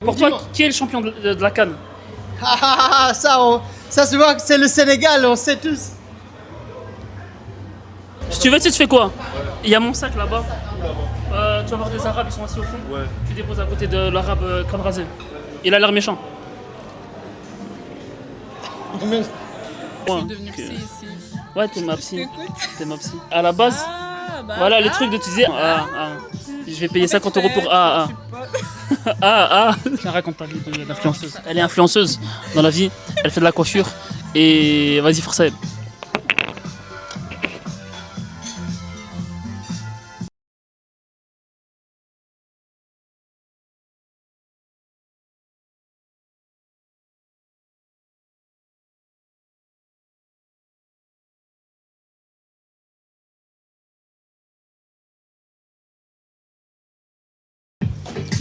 Pour toi, qui est le champion de la CAN? Ça se voit que c'est le Sénégal, on sait tous. Si tu veux, tu sais, tu fais quoi? Il y a mon sac là-bas. Tu vas voir des Arabes, ils sont assis au fond. Ouais. Tu déposes à côté de l'Arabe crâne rasé. Il a l'air méchant. Je Ouais, suis devenue psy ici. ouais, t'es ma psy. Écoute. T'es ma psy. À la base, Bah, voilà le truc de te dire je vais payer 50 euros pour Tiens, raconte ta vie d'influenceuse. Elle est influenceuse dans la vie, elle fait de la coiffure et vas-y, force à elle.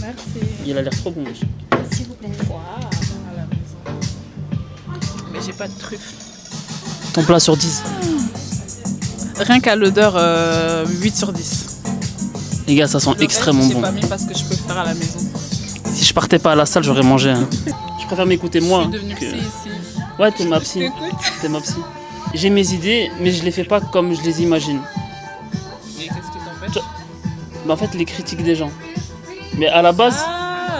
Merci. Il a l'air trop bon. wesh. S'il vous plaît. Waouh, à la maison. Mais j'ai pas de truffe. Ton plat sur 10. Rien qu'à l'odeur, 8 sur 10. Les gars, ça sent Le extrêmement reste, bon. J'ai pas mis parce que je peux faire à la maison. Si je partais pas à la salle, j'aurais mangé. Hein. Je préfère m'écouter moi. Je suis devenue que- psy ici. Ouais, t'es ma psy. Écoute. T'es ma psy. J'ai mes idées, mais je les fais pas comme je les imagine. Et qu'est-ce qui t'empêche? Bah, en fait, les critiques des gens. Mais à la base,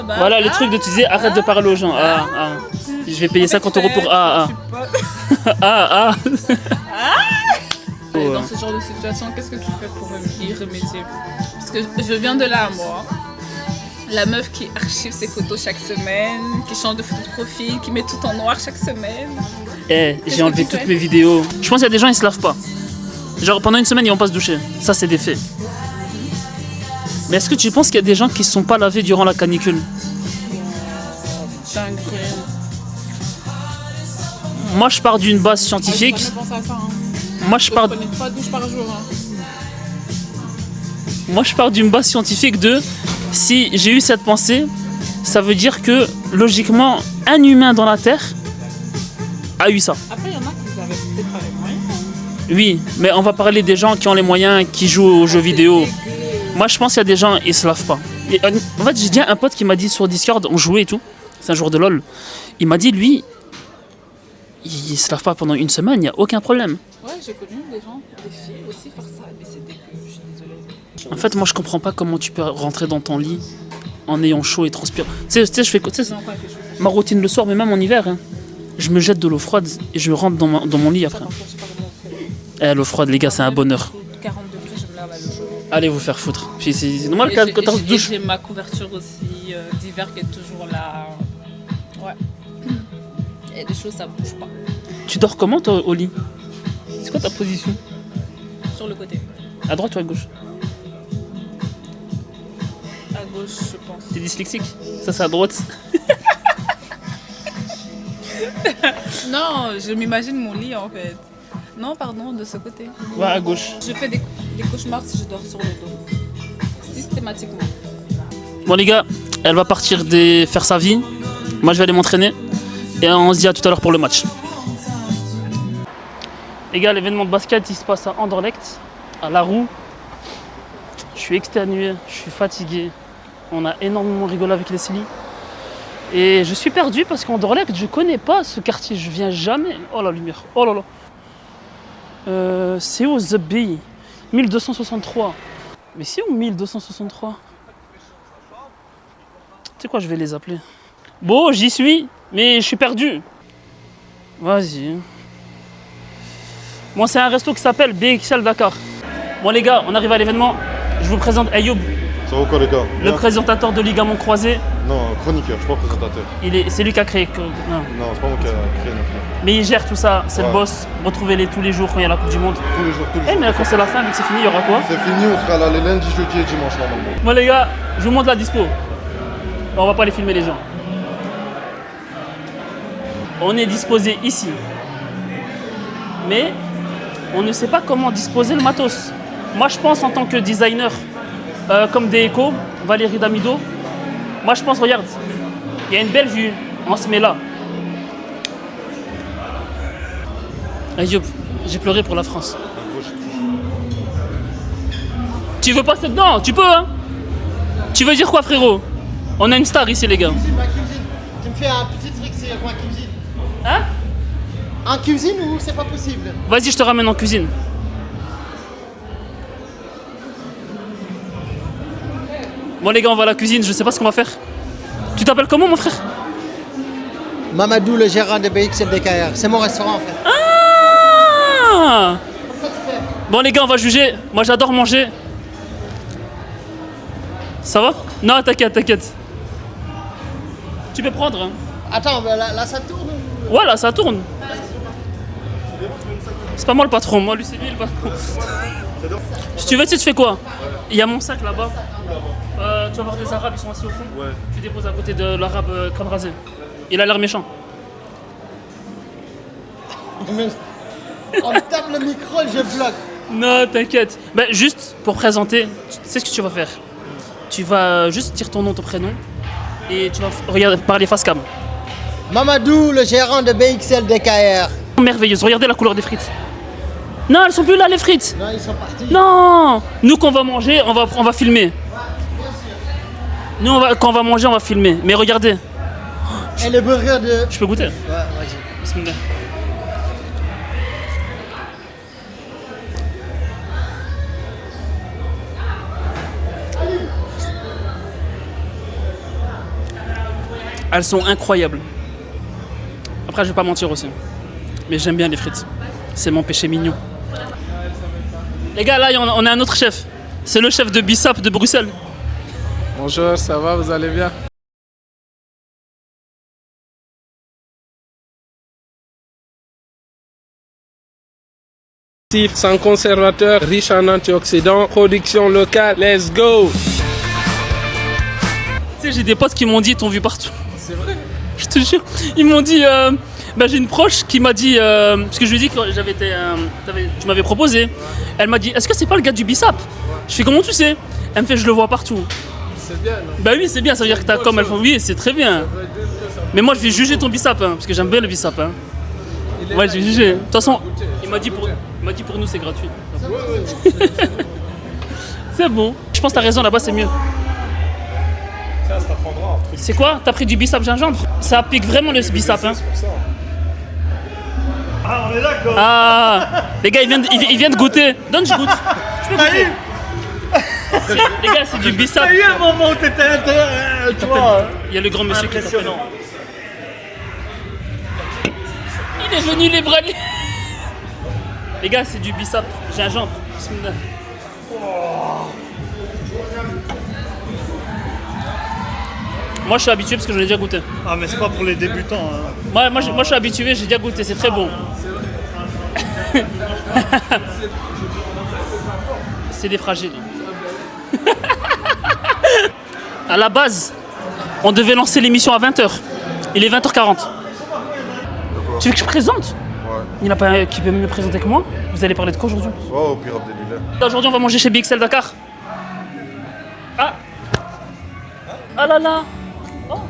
Bah, voilà le truc de te dire arrête de parler aux gens. Je vais payer 50 euros pour Et dans ce genre de situation, qu'est-ce que tu fais pour y remédier? Parce que je viens de là, moi. La meuf qui archive ses photos chaque semaine, qui change de photo de profil, qui met tout en noir chaque semaine. J'ai enlevé toutes mes vidéos. Je pense qu'il y a des gens, ils se lavent pas. Genre pendant une semaine, ils vont pas se doucher. Ça, c'est des faits. Mais est-ce que tu penses qu'il y a des gens qui se sont pas lavés durant la canicule? Dingue. Moi, je pars d'une base scientifique. J'ai jamais pensé à ça. Hein. Moi, je pars, Je prenais 3 douches par jour. Hein. moi, je pars d'une base scientifique de si j'ai eu cette pensée, ça veut dire que logiquement, un humain dans la Terre a eu ça. Après, il y en a qui avaient peut-être pas les moyens. Oui, mais on va parler des gens qui ont les moyens, qui jouent aux jeux vidéo. Moi, je pense qu'il y a des gens, ils se lavent pas. Et, en fait, j'ai dit à un pote qui m'a dit sur Discord, on jouait et tout, c'est un joueur de LoL, il m'a dit, lui, il se lave pas pendant une semaine, il n'y a aucun problème. Ouais, j'ai connu des gens, des filles aussi faire ça, mais c'est dégueu, je suis désolée. En fait, moi, je comprends pas comment tu peux rentrer dans ton lit en ayant chaud et transpirant. Tu sais, je fais quoi, tu sais, Non, pas quelque chose. ma routine le soir, mais même en hiver, hein, je me jette de l'eau froide et je rentre dans mon lit après. Par contre, je sais pas comment on fait. L'eau froide, les gars, c'est un bonheur. 40 degrés, je me lave à l'eau chaude. Allez vous faire foutre. Puis c'est normal Et quand j'ai- quand on se et douche. j'ai ma couverture aussi d'hiver qui est toujours là. Ouais. Et des choses, ça bouge pas. Tu dors comment toi au lit? C'est quoi ta position? Sur le côté. À droite ou à gauche? À gauche, je pense. T'es dyslexique? Ça c'est à droite. Non, je m'imagine mon lit en fait. Non, pardon, de ce côté. Ouais, à gauche. Je fais des cauchemars si je dors sur le dos. Systématiquement. Bon les gars, elle va partir faire sa vie. Moi je vais aller m'entraîner. Et on se dit à tout à l'heure pour le match. Les gars, l'événement de basket il se passe à Anderlecht, à La Roue. Je suis exténué, je suis fatigué. On a énormément rigolé avec Leslie. Et je suis perdu parce qu'Anderlecht, je connais pas ce quartier, je viens jamais. Oh la lumière, oh là là. C'est où The Bee 1263. Mais c'est où 1263? Tu sais quoi, je vais les appeler. Bon, j'y suis, mais je suis perdu. Vas-y. Moi, c'est un resto qui s'appelle BXL Dakar. Bon, les gars, on arrive à l'événement. Je vous présente Ayoub, Ça va quoi les gars? le Bien. présentateur de Ligament Croisé. Non, chroniqueur, je suis pas présentateur. C'est lui qui a créé. Non. Non, c'est pas moi qui a créé non plus. Mais il gère tout ça, c'est le Ouais. boss. Retrouvez-les tous les jours quand il y a la Coupe du Monde. Tous les jours, tous les Eh, jours. mais quand c'est la fin, vu que c'est fini, il y aura quoi? C'est fini, on sera là les lundis, jeudi et dimanche normalement. Bon, les gars, je vous montre la dispo. On va pas les filmer, les gens. On est disposé ici. Mais on ne sait pas comment disposer le matos. Moi, je pense en tant que designer, comme des échos, Valérie Damido, moi je pense, regarde, il y a une belle vue, on se met là. Ayoub, j'ai pleuré pour la France. Tu veux passer dedans? Tu peux, hein? Tu veux dire quoi, frérot? On a une star ici, les gars. Cuisine, ma cuisine. Tu me fais un petit truc sur ma cuisine. Hein? En cuisine ou c'est pas possible? Vas-y, je te ramène en cuisine. Bon, les gars, on va à la cuisine. Je sais pas ce qu'on va faire. Tu t'appelles comment, mon frère? Mamadou, le gérant de BXL DKR. C'est mon restaurant en fait. Ah! Comme ça tu fais. Bon, les gars, on va juger. Moi, j'adore manger. Ça va? Non, t'inquiète, t'inquiète. Tu peux prendre. Hein. Attends, mais là ça tourne ou... Voilà, ça tourne. C'est pas moi le patron, moi, lui, c'est lui le patron. Si tu veux, tu fais quoi? Il y a mon sac là-bas. Tu vas voir des Arabes, ils sont assis au fond. Ouais. Tu déposes à côté de l'Arabe crâne rasé. Il a l'air méchant. On me tape le micro et je bloque. Non, t'inquiète. Ben, juste pour présenter, tu sais ce que tu vas faire. Tu vas juste dire ton nom, ton prénom. Et tu vas regarder, parler face cam. Mamadou, le gérant de BXL DKR. Merveilleuse, regardez la couleur des frites. Non, elles sont plus là, les frites. Non, ils sont partis. Non. Nous, quand on va manger, on va filmer. Nous, quand on va manger, on va filmer. Mais regardez, Et le burger de... je peux goûter. Ouais, vas-y. Bismillah. Elles sont incroyables. Après, je vais pas mentir aussi. Mais j'aime bien les frites. C'est mon péché mignon. Les gars, là, on a un autre chef. C'est le chef de Bissap de Bruxelles. Bonjour, ça va, vous allez bien? Sans conservateur, riche en antioxydants, production locale, let's go! Tu sais, j'ai des potes qui m'ont dit, t'ont vu partout. C'est vrai? Je te jure. Ils m'ont dit, j'ai une proche qui m'a dit, parce que je lui ai dit que j'avais été, tu m'avais proposé. Elle m'a dit, est-ce que c'est pas le gars du Bissap? Je fais, comment tu sais? Elle me fait, je le vois partout. C'est bien, non? Bah oui, c'est bien, ça veut dire que t'as comme elles font. Oui, c'est très bien. Mais moi, je vais juger ton Bissap, hein, parce que j'aime bien le Bissap. Hein. Ouais, je vais juger. De toute façon, il m'a dit pour nous, c'est gratuit. C'est bon. Je pense que t'as raison, là-bas, c'est mieux. C'est quoi? T'as pris du Bissap gingembre? Ça pique vraiment le Bissap. Hein. Ah, on est d'accord. Ah, les gars, ils viennent de goûter. Donne, je goûte. Je peux goûter. Les gars, c'est du Bissap. Il y a eu un moment où t'étais intéressé, toi. Il y a le grand monsieur qui t'appelle. Impressionnant. Il est venu les bras liés. Les gars, c'est du Bissap gingembre. Bismillah. Moi, je suis habitué parce que j'en ai déjà goûté. Ah, mais c'est pas pour les débutants. Hein. Moi, je suis habitué, j'ai déjà goûté, c'est très bon. C'est des fragiles. À la base, on devait lancer l'émission à 20h. Il est 20h40. Tu veux que je présente? Ouais. Il n'y en a pas un qui peut mieux présenter que moi. Vous allez parler de quoi aujourd'hui? Soit au pire Abdelillah. Aujourd'hui, on va manger chez BXL Dakar. Ah! Ah là là! Oh.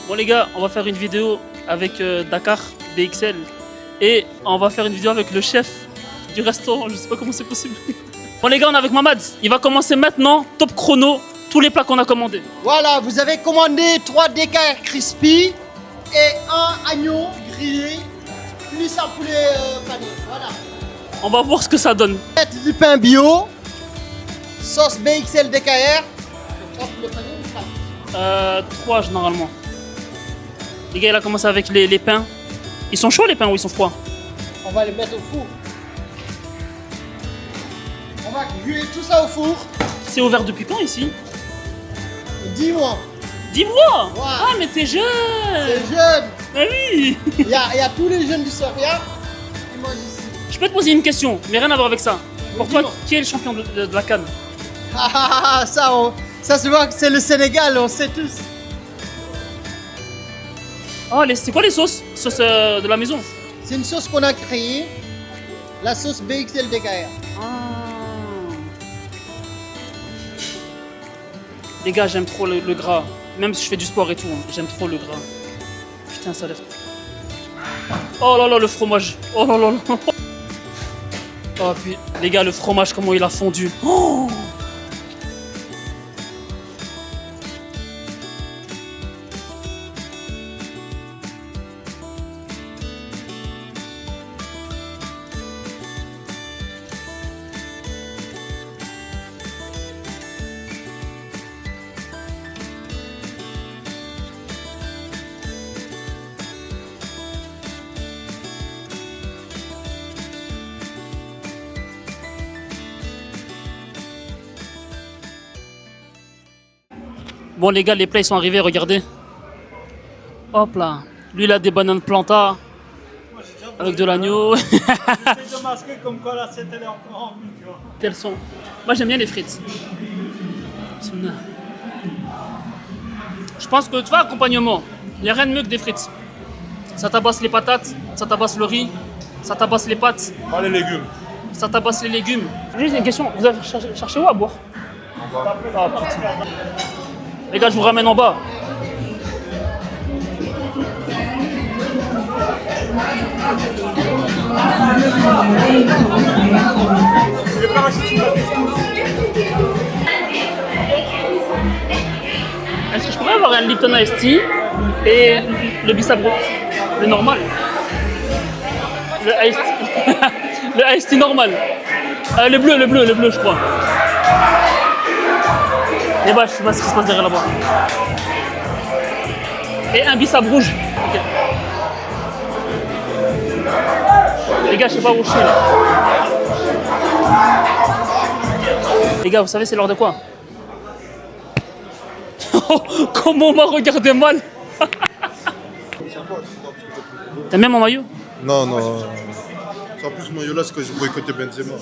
Bon les gars, on va faire une vidéo avec Dakar, BXL. Et on va faire une vidéo avec le chef du restaurant. Je sais pas comment c'est possible. Bon les gars, on est avec Mamad. Il va commencer maintenant, top chrono, tous les plats qu'on a commandés. Voilà, vous avez commandé 3 DKR crispy et un agneau grillé, plus un poulet pané. Voilà. On va voir ce que ça donne. Du pain bio, sauce BXL DKR. 3 généralement. Les gars, il a commencé avec les pains. Ils sont chauds les pains ou ils sont froids? On va les mettre au four. On va cuire tout ça au four. C'est ouvert depuis quand ici? 10 mois. 10 mois. Ouais. Ah mais t'es jeune. C'est jeune. Ah oui. Il y a tous les jeunes du Soria qui mangent ici. Je peux te poser une question, mais rien à voir avec ça. Pour toi, dis-moi. qui est le champion de la CAN? Ça se voit que c'est le Sénégal, on sait tous. Oh, c'est quoi les sauces? Sauces de la maison? C'est une sauce qu'on a créée, la sauce BXL DKR. Ah. Les gars, j'aime trop le gras. Même si je fais du sport et tout, hein, j'aime trop le gras. Putain, ça a l'air... Oh là là, le fromage. Oh là là là. Oh, puis, les gars, le fromage, comment il a fondu. Oh, Bon les gars, les plats ils sont arrivés, regardez. Hop là. Lui il a des bananes planta. Avec de l'agneau. C'est de masquer comme quoi l'assiette elle est encore en vie, tu vois. Quels sont? Moi j'aime bien les frites. Je pense que tu vois, accompagnement, il n'y a rien de mieux que des frites. Ça tabasse les patates, ça tabasse le riz, ça tabasse les pâtes, Pas les légumes. ça tabasse les légumes. Juste une question, vous avez cherché où à boire? Ah putain. Les gars, je vous ramène en bas. Est-ce que je pourrais avoir un Lipton Ice Tea et le Bissabro, le normal? Le Ice Tea. Le Ice Tea normal. Le bleu, je crois. Et bah, je sais pas ce qui se passe derrière là-bas. Et un Bissab rouge. Ok. Les gars, je sais pas où je suis là. Les gars, vous savez c'est l'heure de quoi? Comment on m'a regardé mal. T'as même mon maillot? Non, non. En plus, mon là, c'est que j'ai boycotté Benzema.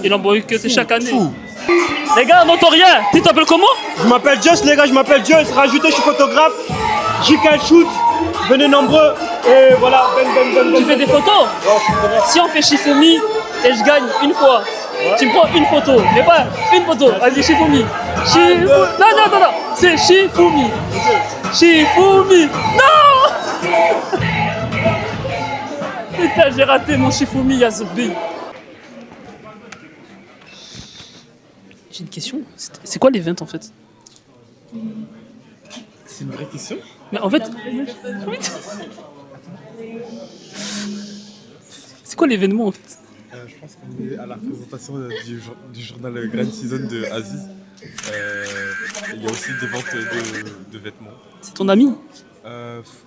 Il en boycotte chaque année. Fou. Les gars, on n'entend rien. Tu t'appelles comment? Je m'appelle Just, les gars, je m'appelle Just. Rajoutez, je suis photographe. JK Shoot. Venez nombreux. Et voilà, Tu fais des photos? Si on fait Shifumi et je gagne une fois, tu me prends une photo, mais pas une photo. Vas-y, Shifumi. Non, c'est Shifumi. Shifumi. Non. Putain, j'ai raté mon Shifumi, Yazoubi. J'ai une question. C'est quoi l'event en fait? C'est une vraie question. Mais en fait. C'est quoi l'événement en fait? Je pense qu'on est à la présentation du journal Grand Season de Aziz. Il y a aussi des ventes de vêtements. C'est ton ami?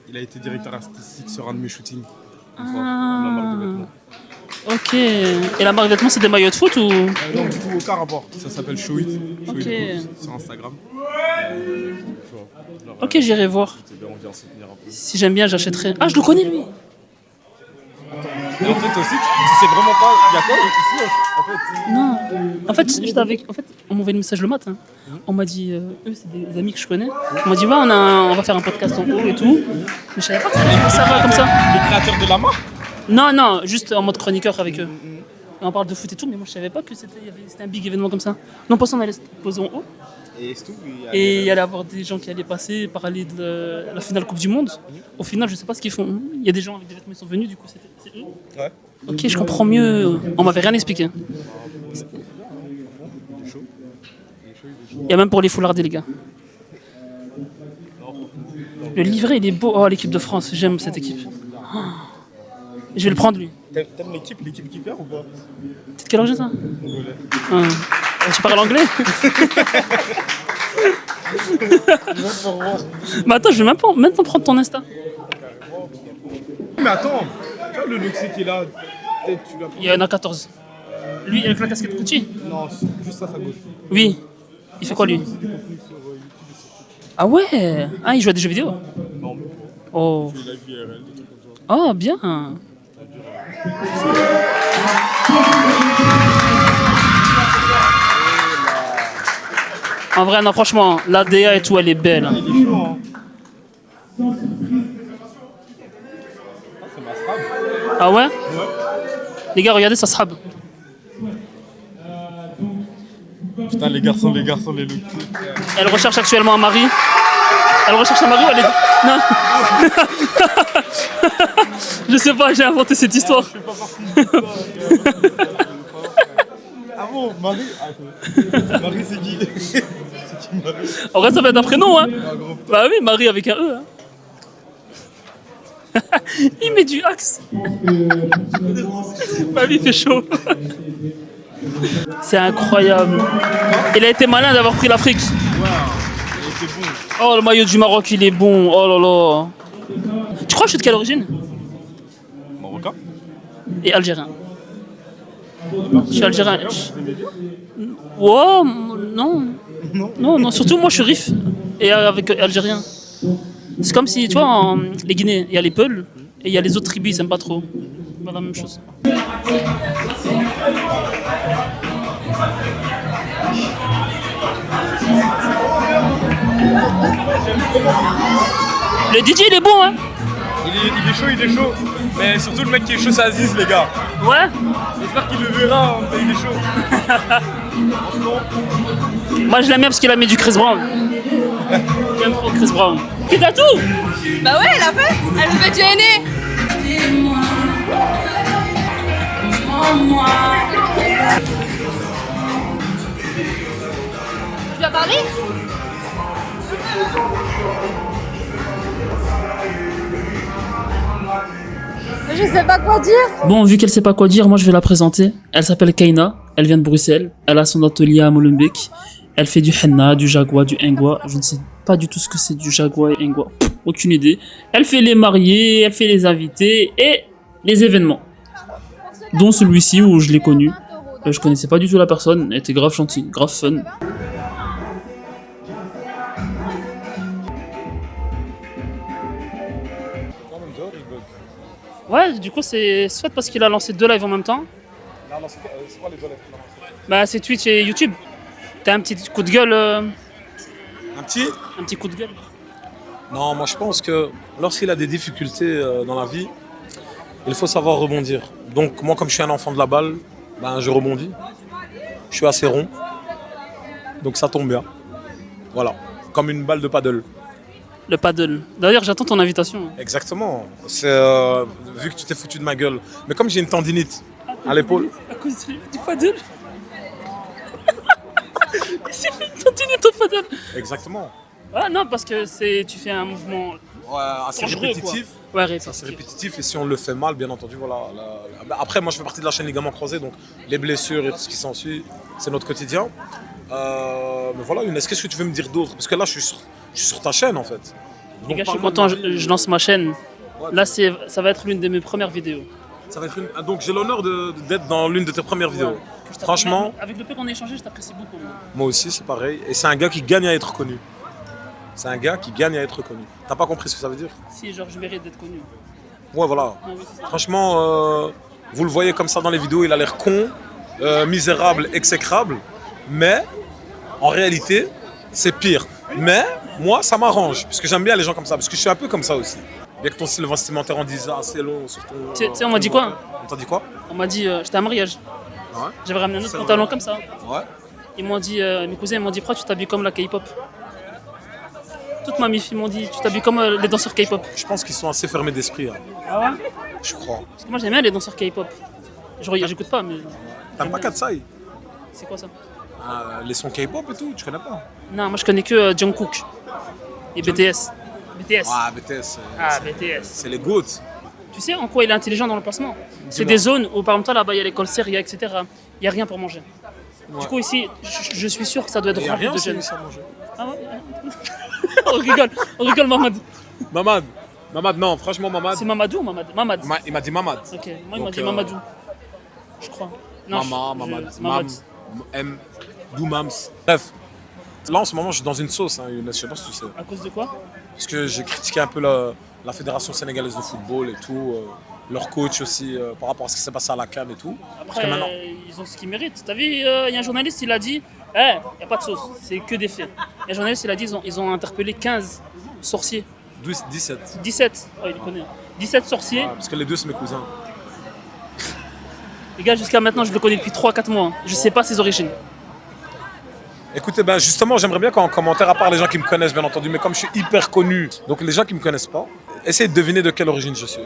Il a été directeur artistique sur un de mes shootings. Ah. La marque de vêtements. Ok. Et la marque de vêtements, c'est des maillots de foot ou? Non, du tout, aucun rapport. Ça s'appelle Showit. Ok. Sur Instagram. Ok, j'irai voir. C'est bien, on vient soutenir un peu. Si j'aime bien, j'achèterai. Ah, je le connais lui. Mais en fait aussi, tu sais vraiment pas. Il y a quoi ici en fait? Non. En fait, j'étais avec. En fait, on m'a envoyé le message le matin. On m'a dit, eux, c'est des amis que je connais. On m'a dit, ouais, on va faire un podcast en haut et tout. Mais je savais pas que ça va comme ça. Les créateurs de la marque? Non, juste en mode chroniqueur avec eux. Et on parle de foot et tout, mais moi je savais pas que c'était un big événement comme ça. Non, pour ça, on allait se poser en haut. Et c'est tout. Et il y allait avoir des gens qui allaient passer, parler de la finale Coupe du Monde. Au final, je sais pas ce qu'ils font. Il y a des gens avec des vêtements qui sont venus, du coup, c'est eux. Ouais. Ok, je comprends mieux. On m'avait rien expliqué. Il y a même pour les foulardés, les gars. Le livret, il est beau. Oh, l'équipe de France, j'aime cette équipe. Oh. Je vais le prendre, lui. T'aimes l'équipe qui perd ou pas? T'es de quelle origine, ça? Tu parles anglais? Mais attends, je vais même pas prendre ton Insta. Mais attends, tu vois le Luxi qui est là, peut-être tu l'as. Il y en a 14. Lui, avec la casquette Gucci? Non, juste à sa gauche. Oui. Il fait quoi, lui? Ah ouais? Ah, il joue à des jeux vidéo? Non, mais Oh. la vie IRL, des trucs comme ça. Oh, bien. En vrai, non, franchement, la DA et tout, elle est belle. Hein. Il est chaud, hein. Ah, c'est ma strab. Ah ouais? Ouais. Les gars, regardez, ça se rabe. Putain, les garçons, les Luxi. Elle recherche actuellement un mari. Elle recherche un mari ou elle est... Non. Je sais pas, j'ai inventé cette histoire. Je fais pas partie de l'histoire. Ah bon, Marie? Marie, c'est qui? C'est qui Marie? En vrai, ça va être un prénom, hein. Bah oui, Marie avec un E, hein. Il met du axe. Bah oui, il fait chaud. C'est incroyable. Il a été malin d'avoir pris l'Afrique. Oh, le maillot du Maroc, il est bon. Oh là là. Tu crois que je suis de quelle origine? Marocain? Et algérien. Je suis algérien. Wow, non. Non, non, surtout moi je suis Rif et avec Algérien. C'est comme si, tu vois, les Guinéens, il y a les Peuls et il y a les autres tribus, ils aiment pas trop. C'est pas la même chose. Le DJ il est bon, hein? Il est chaud. Mais surtout le mec qui est chaud, c'est Aziz, les gars. Ouais? J'espère qu'il le verra, mais il est chaud. Moi je l'aime bien parce qu'il a mis du Chris Brown. J'aime trop Chris Brown. Qui t'a tout? Bah ouais, elle a fait. Elle veut du aîné. Tu vas parler? Je sais pas quoi dire. Bon, vu qu'elle sait pas quoi dire, moi je vais la présenter. Elle s'appelle Keina, elle vient de Bruxelles. Elle a son atelier à Molenbeek. Elle fait du henna, du jagua, du ngwa. Je ne sais pas du tout ce que c'est du jagua et ngwa. Aucune idée. Elle fait les mariés, elle fait les invités et les événements. Dont celui-ci où je l'ai connu. Je connaissais pas du tout la personne, elle était grave gentille, grave fun. Ouais, du coup c'est soit parce qu'il a lancé 2 lives en même temps. C'est quoi les deux lettres? Bah c'est Twitch et YouTube. T'as un petit coup de gueule Un petit? Un petit coup de gueule. Non, moi je pense que lorsqu'il a des difficultés dans la vie, il faut savoir rebondir. Donc moi comme je suis un enfant de la balle, ben, je rebondis. Je suis assez rond. Donc ça tombe bien. Voilà. Comme une balle de paddle. Le paddle. D'ailleurs j'attends ton invitation. Exactement. C'est vu que tu t'es foutu de ma gueule. Mais comme j'ai une tendinite à l'épaule. À cause du paddle. Il s'est fait une tendinite au paddle. Exactement. Ah non, parce que tu fais un mouvement Ouais, assez dangereux, répétitif. quoi. Ouais, C'est assez répétitif. répétitif et si on le fait mal, bien entendu, voilà. Après, moi je fais partie de la chaîne ligaments croisés, donc les blessures et tout ce qui s'ensuit, c'est notre quotidien. Mais voilà, Younes, qu'est-ce que tu veux me dire d'autre? Parce que là, je suis sur ta chaîne en fait. Les Donc, gars, je suis parle-moi content, de ma vie. je lance ma chaîne. Ouais, Là, ça va être l'une de mes premières vidéos. ça va être donc j'ai l'honneur d'être dans l'une de tes premières vidéos. Franchement, Avec le peu qu'on a échangé, je t'apprécie beaucoup. Moi. moi aussi, c'est pareil. Et c'est un gars qui gagne à être connu. C'est un gars qui gagne à être connu. T'as pas compris ce que ça veut dire? Si, genre, je mérite d'être connu. Ouais, voilà. Ah oui, c'est ça. Franchement, vous le voyez comme ça dans les vidéos, il a l'air con, misérable, exécrable. Mais, en réalité, c'est pire. Mais, moi, ça m'arrange, parce que j'aime bien les gens comme ça, parce que je suis un peu comme ça aussi. Bien que ton style vestimentaire en dise assez long sur ton... Tu sais, on m'a dit quoi? On t'a dit quoi? On m'a dit, j'étais à un mariage. Ouais. J'avais ramené un autre C'est pantalon vrai. comme ça. Ouais. Ils m'ont dit, mes cousins m'ont dit, pourquoi tu t'habilles comme la K-pop? Toute ma mif, ils m'ont dit, tu t'habilles comme les danseurs K-pop. Je pense qu'ils sont assez fermés d'esprit, hein. Ah ouais? Je crois. Parce que moi, j'aime bien les danseurs K-pop. J'écoute pas, mais. T'aimes pas Katsai? C'est quoi ça? Les sons K-pop et tout, tu connais pas? Non, moi je connais que Jungkook et BTS. BTS. Ah, BTS. Ah, BTS. C'est les GOAT. Tu sais en quoi il est intelligent dans le placement? C'est Dis-moi. des zones où, par exemple, toi là-bas, il y a l'école Seria, etc. Il n'y a rien pour manger. Ouais. Du coup, ici, je suis sûr que ça doit être Il y a rempli rien de jeunes. c'est à manger. Ah ouais? on rigole, Mamad. Mamad, non, franchement, Mamad. C'est Mamadou ou Mamad? Mamad. Il m'a dit Mamad. Ok, moi il m'a Donc, dit Mamadou. Je crois. Maman, je- Mamad, Mamad. Mam, M, Doumams. Bref, là en ce moment je suis dans une sauce, hein, Younes, je sais pas si tu sais. À cause de quoi? Parce que j'ai critiqué un peu la Fédération sénégalaise de football et tout, leur coach aussi par rapport à ce qui s'est passé à la CAN et tout. Parce que Après, maintenant, ils ont ce qu'ils méritent. T'as vu, il y a un journaliste, il a dit, il n'y a pas de sauce, c'est que des faits. Il y a un journaliste, il a dit, ils ont interpellé 15 sorciers. 17. 17, il connaît. 17 sorciers. Ouais, parce que les deux c'est mes cousins. Les gars, jusqu'à maintenant, je le connais depuis 3-4 mois. Je sais pas ses origines. Écoutez, ben justement, j'aimerais bien qu'en commentaire, à part les gens qui me connaissent bien entendu, mais comme je suis hyper connu, donc les gens qui me connaissent pas, essayez de deviner de quelle origine je suis.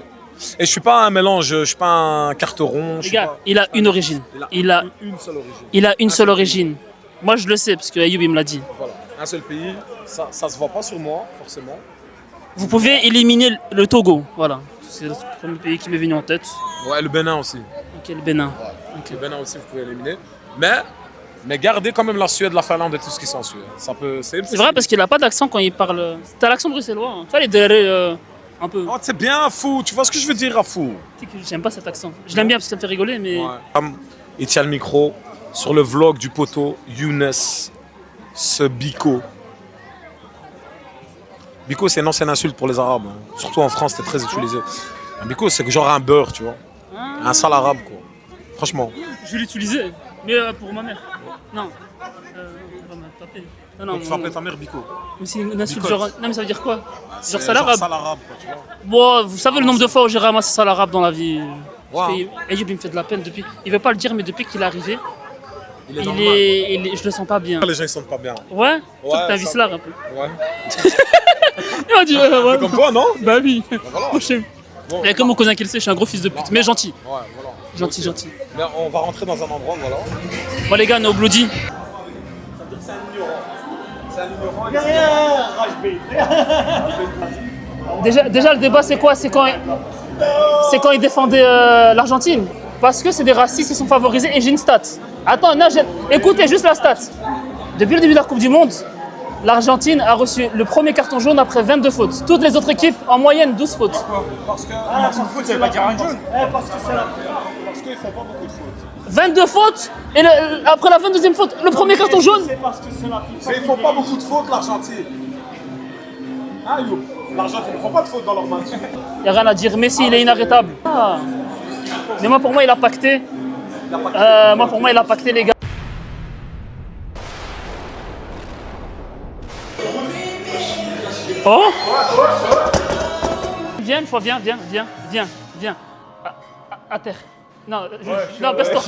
Et je suis pas un mélange, je suis pas un carteron. Les gars, il a une origine. Il a une seule origine. Il a une seule origine. Moi, je le sais, parce que Ayoub, il me l'a dit. Voilà, un seul pays, ça se voit pas sur moi, forcément. Vous pouvez éliminer le Togo, voilà. C'est le premier pays qui m'est venu en tête. Ouais, le Bénin aussi. Ok, le Bénin. Ok. Le Bénin aussi, vous pouvez éliminer. Mais gardez quand même la Suède, la Finlande et tout ce qui s'ensuit. Ça peut. C'est vrai parce qu'il a pas d'accent quand il parle. T'as l'accent bruxellois. Hein. Tu vois les derrière un peu. Oh, c'est bien, fou. Tu vois ce que je veux dire, à fou. Tu sais que j'aime pas cet accent. Je l'aime bien parce que ça me fait rigoler, mais. Ouais. Il tient le micro sur le vlog du poteau Younes ce bico. Bico, c'est une ancienne insulte pour les Arabes. Hein. Surtout en France, c'est très utilisé. Un bico, c'est genre un beurre, tu vois. Un sale arabe, quoi. Franchement. Je vais l'utiliser, mais pour ma mère. Non. On va me taper. Non, Donc, tu vas appeler ta mère bico. Mais c'est une insulte Bicote. genre. Non, mais ça veut dire quoi? C'est genre C'est sale arabe. sale arabe, quoi, tu vois. Bon, vous savez le nombre de fois où j'ai ramassé sale arabe dans la vie. Ouais. Ayoub, il me fait de la peine depuis. Il veut pas le dire, mais depuis qu'il est arrivé, Il est dans le mal. je le sens pas bien. Les gens ils sentent pas bien. Ouais? Toi, t'es un ça- vicelard un peu. Ouais. Il m'a dit, ouais. Comme toi, non? Bah oui. Voilà. Moi, je sais. Bon, Et comme mon cousin qui le sait, je suis un gros fils de pute, mais gentil. Ouais, voilà. Gentil, Ok. gentil. Mais on va rentrer dans un endroit, voilà. Bon, les gars, on est au Bloody. Déjà, le débat, c'est quoi? C'est quand ils défendaient l'Argentine. Parce que c'est des racistes qui sont favorisés. Et j'ai une stat. Attends, non, écoutez juste la stat. Depuis le début de la Coupe du Monde, l'Argentine a reçu le premier carton jaune après 22 fautes. Toutes les autres équipes, en moyenne, 12 fautes. Parce que. Faute, ça veut pas dire un jaune. Parce que c'est la... Parce qu'ils font pas beaucoup de fautes. 22 fautes. Et après la 22e faute, le premier carton jaune. C'est parce que c'est la FIFA. Mais ils font pas beaucoup de fautes, l'Argentine. Hein, Youp? L'Argentine ne font pas de fautes dans leur match. Il n'y a rien à dire. Messi, il est inarrêtable. Ah. Mais moi, pour moi, il a pacté. Pour moi, il a pacté, les gars. Oh! Viens une fois, viens. À terre. Non, non, baisse-toi.